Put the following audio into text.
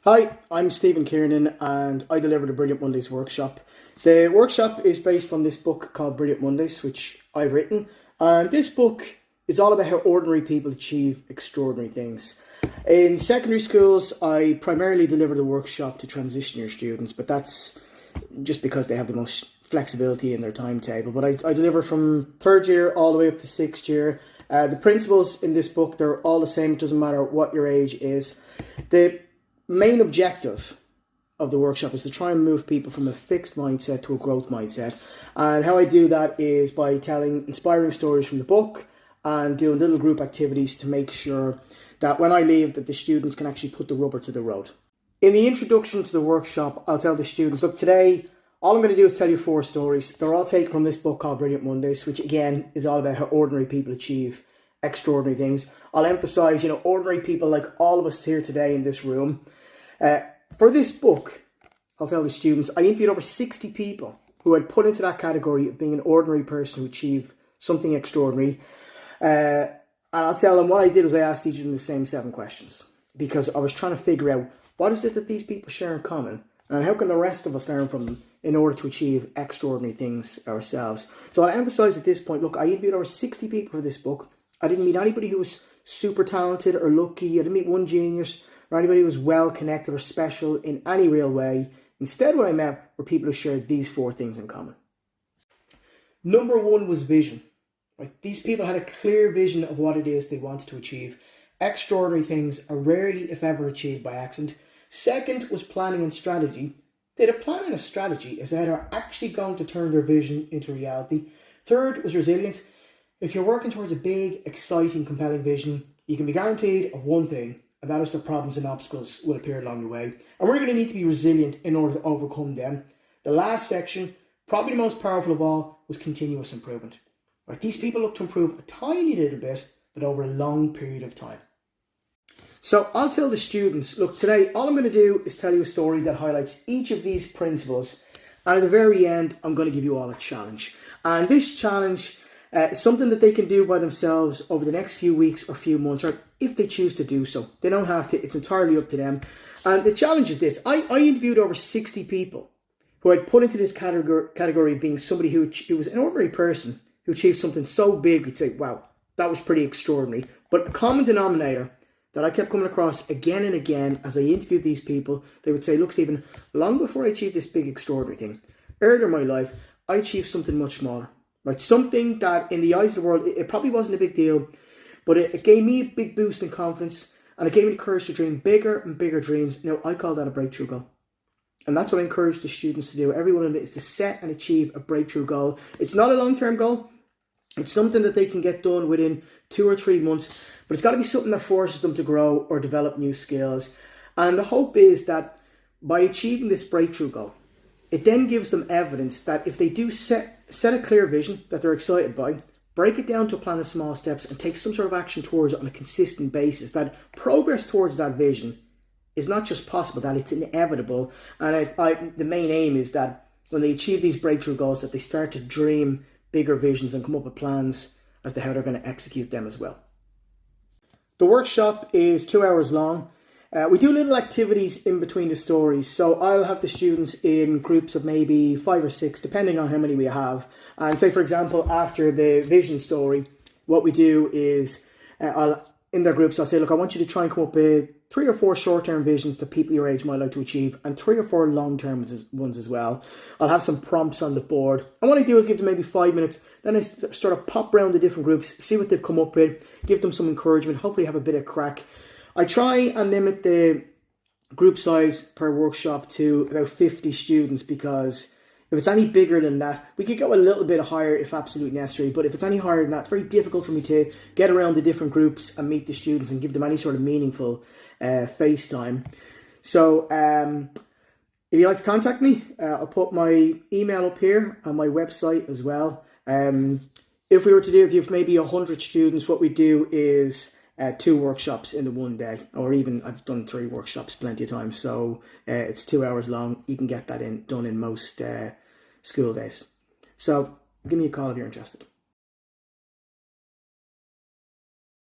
Hi, I'm Stephen Kiernan and I deliver the Brilliant Mondays workshop. The workshop is based on this book called Brilliant Mondays, which I've written. And this book is all about how ordinary people achieve extraordinary things. In secondary schools, I primarily deliver the workshop to transition year students, but that's just because they have the most flexibility in their timetable. But I deliver from third year all the way up to sixth year. The principles in this book, they're all the same. It doesn't matter what your age is. The main objective of the workshop is to try and move people from a fixed mindset to a growth mindset. And how I do that is by telling inspiring stories from the book and doing little group activities to make sure that when I leave that the students can actually put the rubber to the road. In the introduction to the workshop, I'll tell the students, look, today all I'm going to do is tell you 4 stories. They're all taken from this book called Brilliant Mondays, which again is all about how ordinary people achieve extraordinary things. I'll emphasize, ordinary people like all of us here today in this room. For this book, I'll tell the students, I interviewed over 60 people who had put into that category of being an ordinary person who achieved something extraordinary. And I'll tell them what I did was I asked each of them the same 7 questions because I was trying to figure out what is it that these people share in common and how can the rest of us learn from them in order to achieve extraordinary things ourselves. So I'll emphasize at this point, look, I interviewed over 60 people for this book. I didn't meet anybody who was super talented or lucky. I didn't meet one genius or anybody who was well connected or special in any real way. Instead, what I met were people who shared these 4 things in common. Number 1 was vision. Right? These people had a clear vision of what it is they wanted to achieve. Extraordinary things are rarely, if ever, achieved by accident. Second was planning and strategy. They had a plan and a strategy as they are actually going to turn their vision into reality. Third was resilience. If you're working towards a big, exciting, compelling vision, you can be guaranteed of one thing, and that is that problems and obstacles will appear along the way. And we're going to need to be resilient in order to overcome them. The last section, probably the most powerful of all, was continuous improvement. Right? These people look to improve a tiny little bit, but over a long period of time. So I'll tell the students, look, today all I'm going to do is tell you a story that highlights each of these principles. And at the very end, I'm going to give you all a challenge. And this challenge is something that they can do by themselves over the next few weeks or few months, or if they choose to do so. They don't have to. It's entirely up to them. And the challenge is this. I interviewed over 60 people who I'd put into this category of being somebody who was an ordinary person who achieved something so big, you'd say, wow, that was pretty extraordinary. But a common denominator that I kept coming across again and again as I interviewed these people, they would say, look, Stephen, long before I achieved this big extraordinary thing, earlier in my life, I achieved something much smaller. Right? Something that in the eyes of the world, it probably wasn't a big deal, but it gave me a big boost in confidence and it gave me the courage to dream bigger and bigger dreams. Now, I call that a breakthrough goal. And that's what I encourage the students to do. Every one of them is to set and achieve a breakthrough goal. It's not a long-term goal. It's something that they can get done within 2 or 3 months, but it's got to be something that forces them to grow or develop new skills. And the hope is that by achieving this breakthrough goal, it then gives them evidence that if they do set a clear vision that they're excited by, break it down to a plan of small steps and take some sort of action towards it on a consistent basis, that progress towards that vision is not just possible, that it's inevitable. And the main aim is that when they achieve these breakthrough goals, that they start to dream bigger visions and come up with plans as to how they're going to execute them as well. The workshop is 2 hours long. We do little activities in between the stories. So I'll have the students in groups of maybe 5 or 6, depending on how many we have. And say, for example, after the vision story, what we do is in their groups, I'll say, look, I want you to try and come up with 3 or 4 short-term visions that people your age might like to achieve and 3 or 4 long-term ones as well. I'll have some prompts on the board. And what I do is give them maybe 5 minutes. Then I sort of pop around the different groups, see what they've come up with, give them some encouragement, hopefully have a bit of crack. I try and limit the group size per workshop to about 50 students because if it's any bigger than that, we could go a little bit higher if absolutely necessary. But if it's any higher than that, it's very difficult for me to get around the different groups and meet the students and give them any sort of meaningful face time. So if you'd like to contact me, I'll put my email up here on my website as well. If you've maybe 100 students, what we do is 2 workshops in the one day, or even I've done 3 workshops plenty of times. So it's 2 hours long. You can get that done in most school days. So give me a call if you're interested.